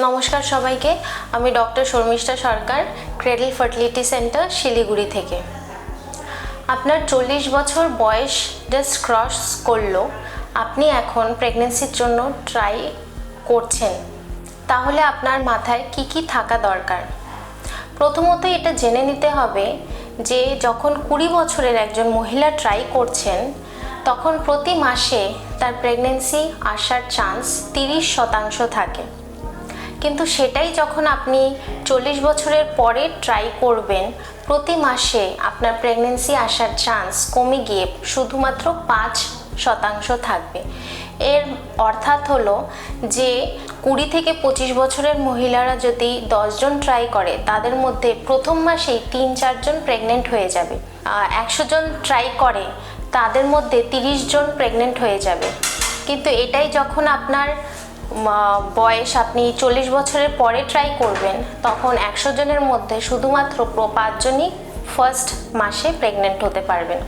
নমস্কার সবাইকে, আমি ডক্টর শর্মিষ্ঠা সরকার, ক্রেডল ফার্টিলিটি সেন্টার, শিলিগুড়ি থেকে। আপনার 40 বছর বয়স জাস্ট ক্রস করলো, আপনি এখন প্রেগনেন্সির জন্য ট্রাই করছেন, তাহলে আপনার মাথায় কি কি থাকা দরকার? প্রথমত এটা জেনে নিতে হবে যে যখন 20 বছরের একজন মহিলা ট্রাই করছেন, তখন প্রতি মাসে তার প্রেগনেন্সি আসার চান্স 30% থাকে। কিন্তু সেটাই যখন আপনি 40 বছরের পরে ট্রাই করবেন, প্রতি মাসে আপনার প্রেগনেন্সি আসার চান্স কমে গিয়ে শুধুমাত্র 5% থাকবে। এর অর্থাৎ হলো যে 20 থেকে 25 বছরের মহিলারা যদি 10 জন ট্রাই করে, তাদের মধ্যে প্রথম মাসেই 3-4 জন প্রেগনেন্ট হয়ে যাবে। 100 জন ট্রাই করে, তাদের মধ্যে 30 জন প্রেগনেন্ট হয়ে যাবে। কিন্তু এটাই যখন আপনার বয়স, আপনি 40 বছরের পরে ট্রাই করবেন, তখন 100 জনের মধ্যে শুধুমাত্র 5 জনই ফার্স্ট মাসে প্রেগনেন্ট হতে পারবেন।